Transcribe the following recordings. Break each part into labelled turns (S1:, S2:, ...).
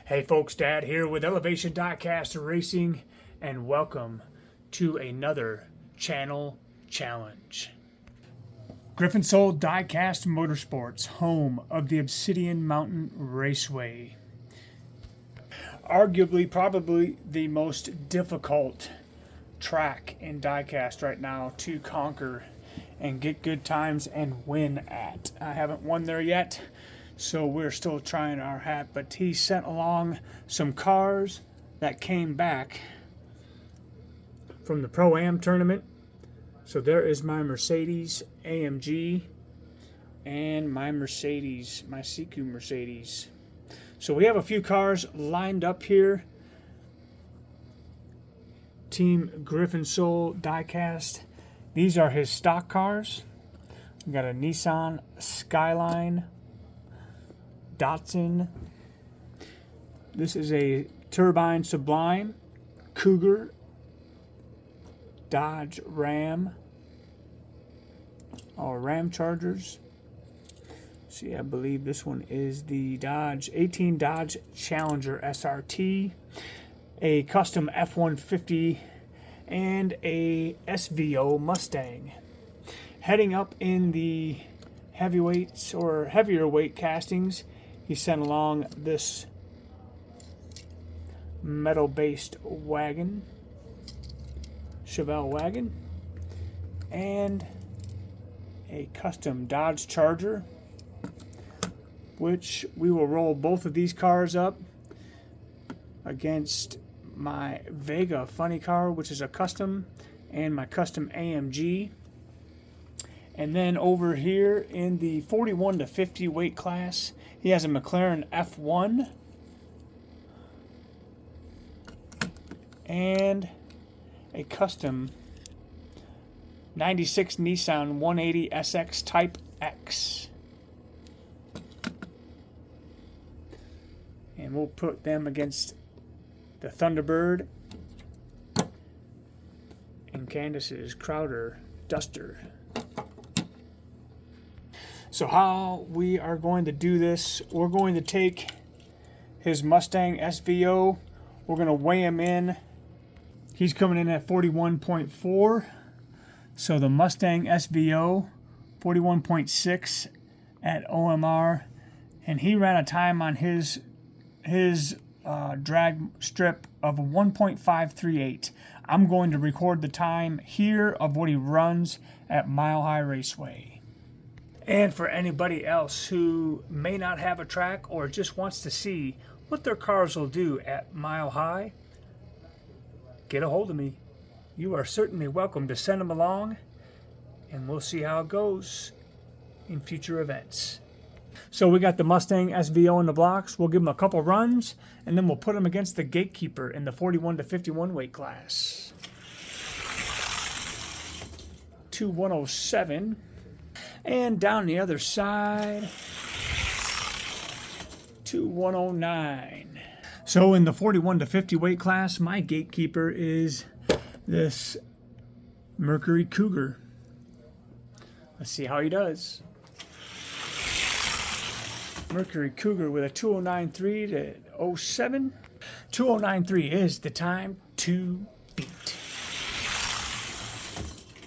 S1: Hey folks, Dad here with Elevation Diecast Racing, and welcome to another channel challenge. Gryphonsoul Diecast Motorsports, home of the Obsidian Mountain Raceway. Arguably, probably the most difficult track in diecast right now to conquer and get good times and win at. I haven't won there yet, so we're still trying our hat, but he sent along some cars that came back from the Pro-Am tournament. So there is my Mercedes AMG and my Mercedes, my CQ Mercedes. So we have a few cars lined up here. Team Gryphonsoul Diecast. These are his stock cars. We got a Nissan Skyline, Datsun. This is a Turbine Sublime, Cougar, Dodge Ram, all Ram Chargers. See, I believe this one is the 18 Dodge Challenger SRT, a custom F-150, and a SVO Mustang. Heading up in the heavyweights or heavier weight castings, he sent along this metal-based wagon, Chevelle wagon, and a custom Dodge Charger, which we will roll both of these cars up against my Vega funny car, which is a custom, and my custom AMG. And then over here in the 41 to 50 weight class, he has a McLaren F1 and a custom 96 Nissan 180 SX Type X. And we'll put them against the Thunderbird and Candace's Crowder Duster. So how we are going to do this, we're going to take his Mustang SVO, we're going to weigh him in. He's coming in at 41.4, so the Mustang SVO 41.6 at OMR, and he ran a time on his drag strip of 1.538. I'm going to record the time here of what he runs at Mile High Raceway. And for anybody else who may not have a track or just wants to see what their cars will do at Mile High, get a hold of me. You are certainly welcome to send them along, and we'll see how it goes in future events. So we got the Mustang SVO in the blocks. We'll give him a couple runs, and then we'll put him against the Gatekeeper in the 41 to 51 weight class. 2107. And down the other side, 2109. So in the 41 to 50 weight class, my Gatekeeper is this Mercury Cougar. Let's see how he does. Mercury Cougar with a 2093 to 07. 2093 is the time to beat.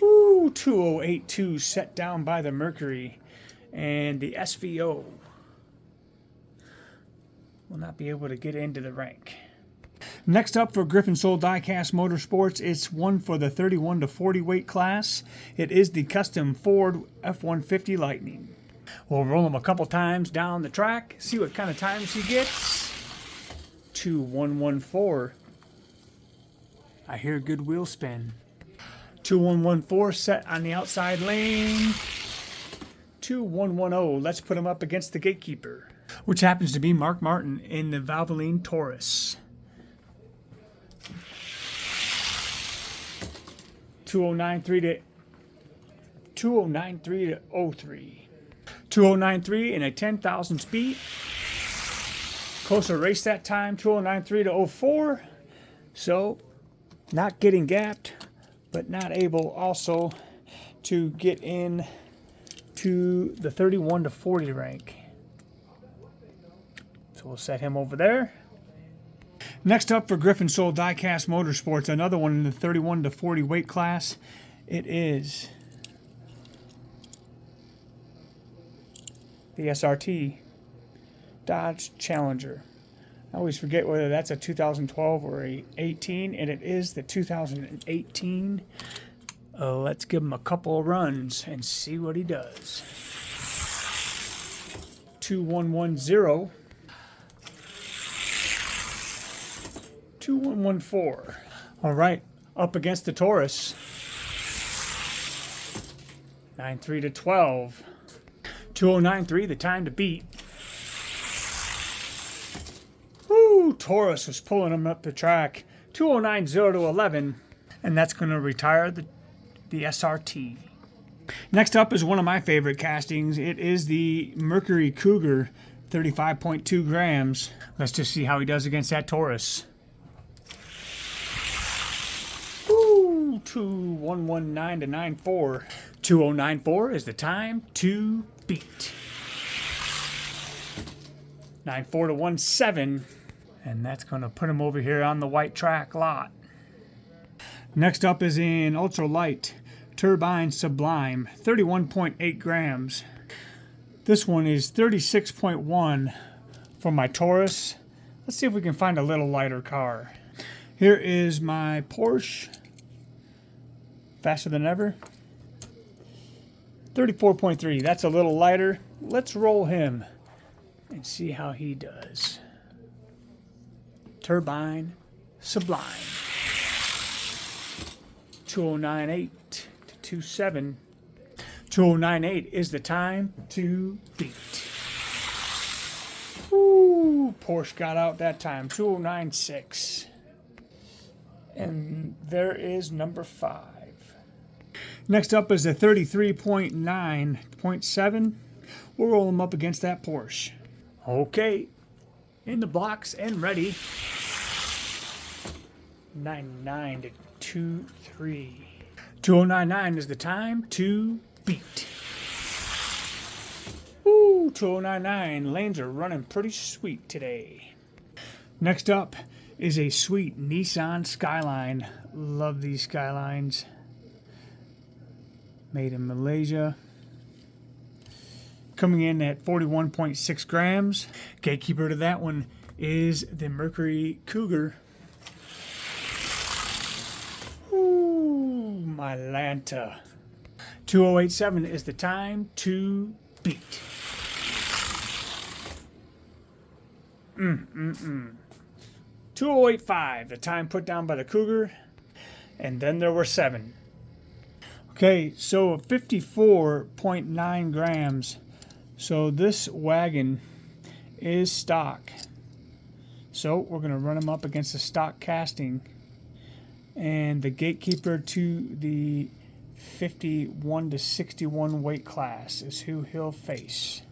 S1: Woo, 2082 set down by the Mercury, and the SVO will not be able to get into the rank. Next up for Gryphonsoul Diecast Motorsports, it's one for the 31 to 40 weight class. It is the custom Ford F-150 Lightning. We'll roll him a couple times down the track, see what kind of times he gets. 2114. I hear good wheel spin. 2114 set on the outside lane. 2110. Let's put him up against the Gatekeeper, which happens to be Mark Martin in the Valvoline Taurus. 2093 to 03. 2093 in a 10,000 speed. Closer race that time, 2093 to 04. So, not getting gapped, but not able also to get in to the 31 to 40 rank. So we'll set him over there. Next up for Gryphonsoul Diecast Motorsports, another one in the 31 to 40 weight class. It is the SRT Dodge Challenger. I always forget whether that's a 2012 or a 18, and it is the 2018. Let's give him a couple of runs and see what he does. 2110. 2114. All right, up against the Taurus. 93 to 12. 2093, the time to beat. Woo, Taurus was pulling him up the track. 2090 to 11, and that's going to retire the SRT. Next up is one of my favorite castings. It is the Mercury Cougar, 35.2 grams. Let's just see how he does against that Taurus. Woo, 2119 to 94. 2094 is the time to beat. 94 to 17, and that's going to put him over here on the white track lot. Next up is an ultralight turbine sublime, 31.8 grams. This one is 36.1 for my Taurus. Let's see if we can find a little lighter car. Here is my Porsche, faster than ever. 34.3, that's a little lighter. Let's roll him and see how he does. Turbine sublime. 2098 to 27. 2098 is the time to beat. Ooh, Porsche got out that time. 2096. And there is number 5. Next up is a 33.9.7. We'll roll him up against that Porsche. Okay, in the blocks and ready. 99 to 23. 2099 is the time to beat. Ooh, 2099. Lanes are running pretty sweet today. Next up is a sweet Nissan Skyline. Love these Skylines. Made in Malaysia. Coming in at 41.6 grams. Gatekeeper to that one is the Mercury Cougar. Ooh, my Lanta. 2087 is the time to beat. 2085, the time put down by the Cougar. And then there were 7. Okay, so 54.9 grams. So this wagon is stock. So we're going to run him up against the stock casting. And the gatekeeper to the 51 to 61 weight class is who he'll face.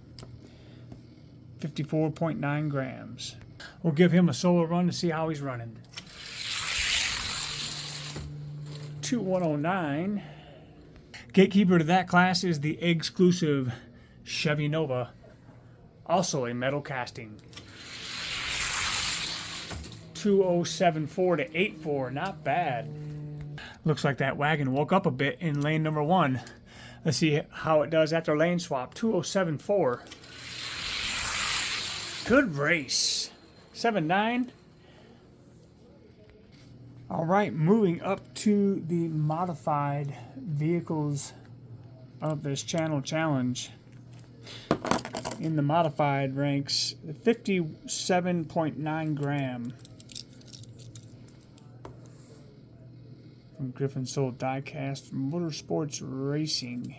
S1: 54.9 grams. We'll give him a solo run to see how he's running. 2109. Gatekeeper to that class is the exclusive Chevy Nova, also a metal casting. 2074 to 84, not bad. Looks like that wagon woke up a bit in lane number 1. Let's see how it does after lane swap. 2074. Good race. 79. All right, moving up to the modified vehicles of this channel challenge. In the modified ranks, 57.9 gram from Gryphonsoul Diecast Motorsports Racing.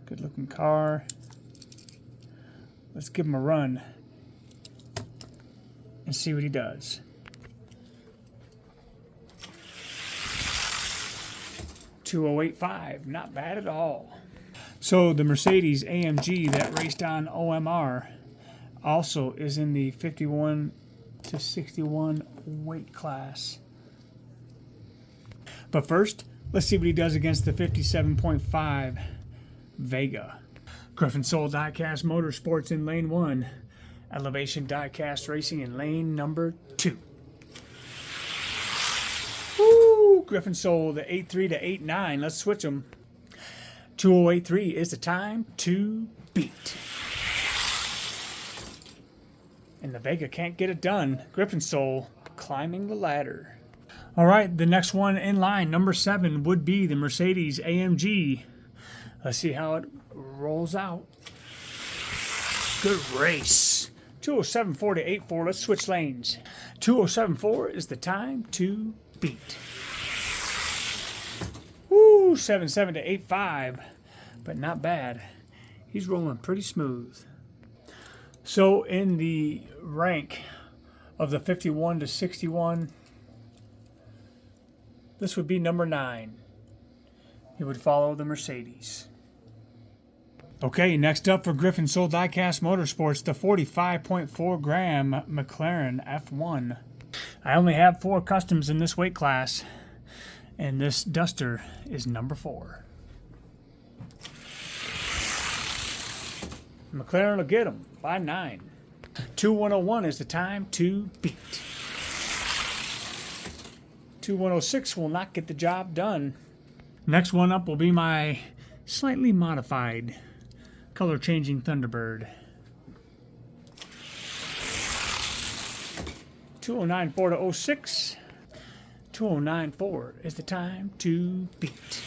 S1: Good looking car. Let's give him a run and see what he does. 2085, not bad at all. So the Mercedes AMG that raced on OMR also is in the 51 to 61 weight class. But first, let's see what he does against the 57.5 Vega. Gryphonsoul Diecast Motorsports in lane 1. Elevation Diecast Racing in lane number 2. Woo! Gryphonsoul, the 8.3 to 8.9. Let's switch them. 2083 is the time to beat. And the Vega can't get it done. Gryphonsoul climbing the ladder. All right, the next one in line, number 7, would be the Mercedes AMG. Let's see how it rolls out. Good race. 2074 to 84. Let's switch lanes. 2074 is the time to beat. Woo, 77 to 85. But not bad. He's rolling pretty smooth. So in the rank of the 51 to 61, this would be number 9. He would follow the Mercedes. Okay, next up for Gryphonsoul Diecast Motorsports, the 45.4 gram McLaren F1. I only have 4 customs in this weight class, and this Duster is number 4. McLaren will get him by 9. 2101 is the time to beat. 2106 will not get the job done. Next one up will be my slightly modified color changing Thunderbird. 2094 to 06. 2094 is the time to beat.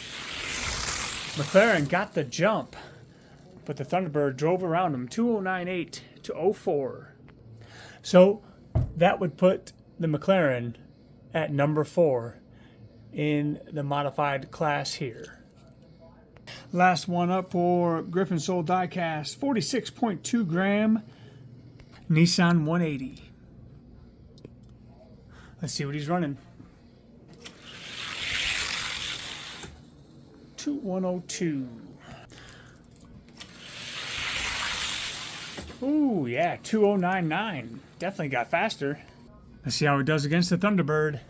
S1: McLaren got the jump, but the Thunderbird drove around him. 2098 to 04. So that would put the McLaren at number 4 in the modified class here. Last one up for Gryphonsoul Diecast, 46.2 gram Nissan 180. Let's see what he's running. 2102. Ooh, yeah, 2099. Definitely got faster. Let's see how it does against the Thunderbird.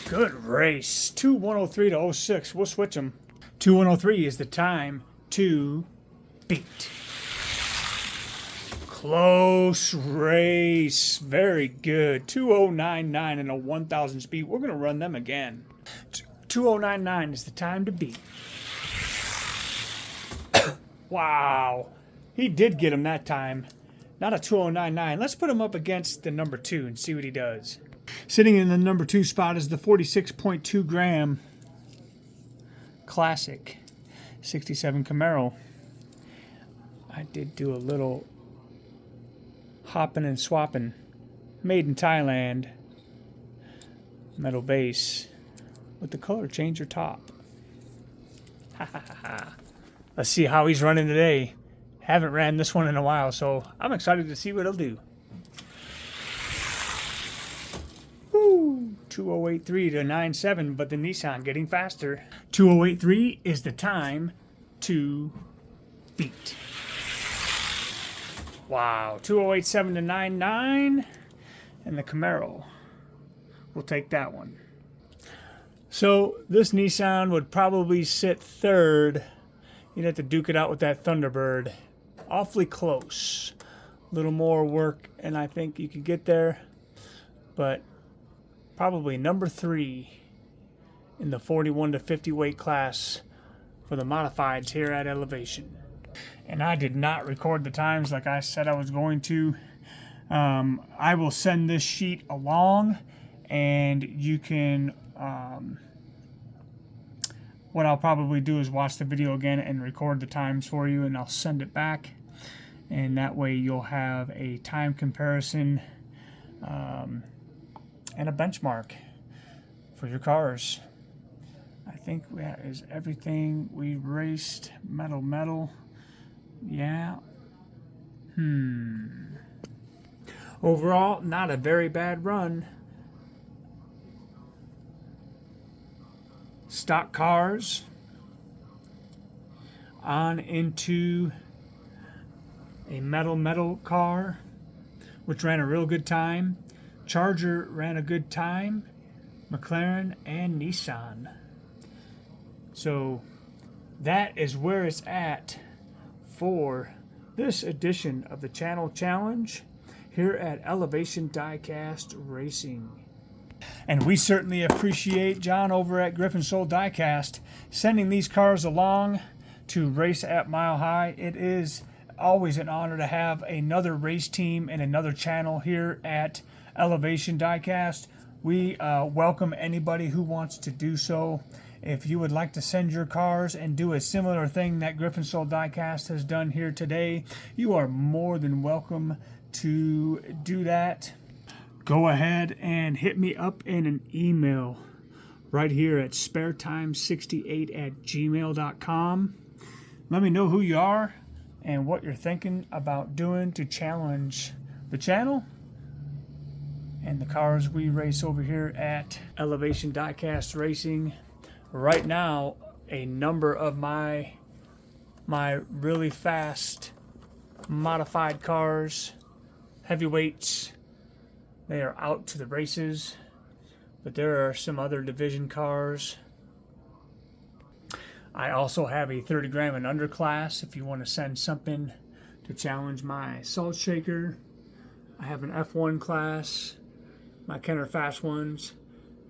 S1: Good race. 2103 to 06. We'll switch them. 2103 is the time to beat. Close race. Very good. 2099 and a 1000 speed. We're going to run them again. 2099 is the time to beat. Wow. He did get him that time. Not a 2099. Let's put him up against the number 2 and see what he does. Sitting in the number 2 spot is the 46.2 gram Classic 67 Camaro. I did do a little hopping and swapping. Made in Thailand. Metal base with the color changer top. Ha ha ha ha. Let's see how he's running today. Haven't ran this one in a while, so I'm excited to see what he'll do. 2083 to 97, but the Nissan getting faster. 2083 is the time to beat. Wow, 2087 to 99, and the Camaro will take that one. So this Nissan would probably sit 3rd. You'd have to duke it out with that Thunderbird. Awfully close. A little more work, and I think you could get there, but probably number 3 in the 41 to 50 weight class for the modifieds here at Elevation. And I did not record the times like I said I was going to. I will send this sheet along, and you can what I'll probably do is watch the video again and record the times for you, and I'll send it back, and that way you'll have a time comparison and a benchmark for your cars. I think that is everything we raced. Metal. Yeah. Overall, not a very bad run. Stock cars on into a metal car, which ran a real good time. Charger ran a good time. McLaren and Nissan. So that is where it's at for this edition of the Channel Challenge here at Elevation Diecast Racing. And we certainly appreciate John over at Gryphonsoul Diecast sending these cars along to race at Mile High. It is always an honor to have another race team and another channel here at Elevation Diecast. We welcome anybody who wants to do so. If you would like to send your cars and do a similar thing that Gryphonsoul Diecast has done here today, you are more than welcome to do that. Go ahead and hit me up in an email right here at sparetime68@gmail.com. Let me know who you are and what you're thinking about doing to challenge the channel and the cars we race over here at Elevation Diecast Racing. Right now, a number of my really fast modified cars, heavyweights, they are out to the races, but there are some other division cars. I also have a 30 gram and under class if you want to send something to challenge my salt shaker. I have an F1 class. My Kenner Fast Ones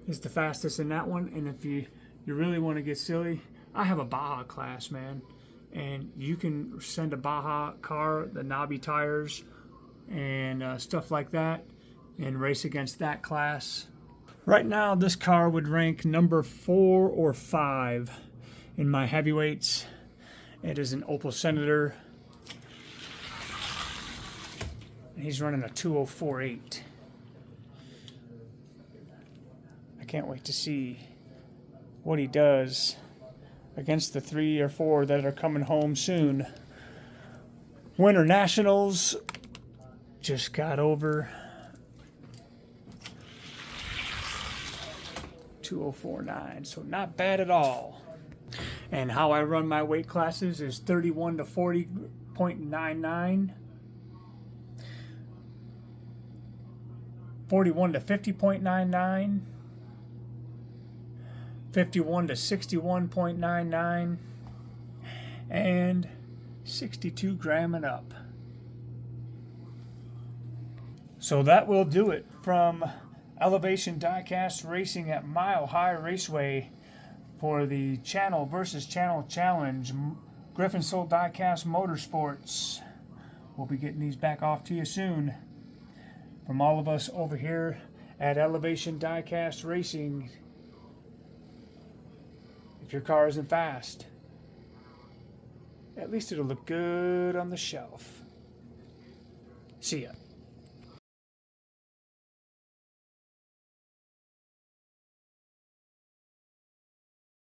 S1: is the fastest in that one. And if you really want to get silly, I have a Baja class, man. And you can send a Baja car, the knobby tires, and stuff like that, and race against that class. Right now, this car would rank number 4 or 5 in my heavyweights. It is an Opel Senator. He's running a 2048. I can't wait to see what he does against the 3 or 4 that are coming home soon. Winter Nationals just got over. 2049, so not bad at all. And how I run my weight classes is 31 to 40.99, 41 to 50.99, 51 to 61.99, and 62 gram and up. So that will do it from Elevation Diecast Racing at Mile High Raceway for the Channel versus Channel Challenge. Gryphonsoul Diecast Motorsports. We'll be getting these back off to you soon. From all of us over here at Elevation Diecast Racing, if your car isn't fast, at least it'll look good on the shelf. See ya.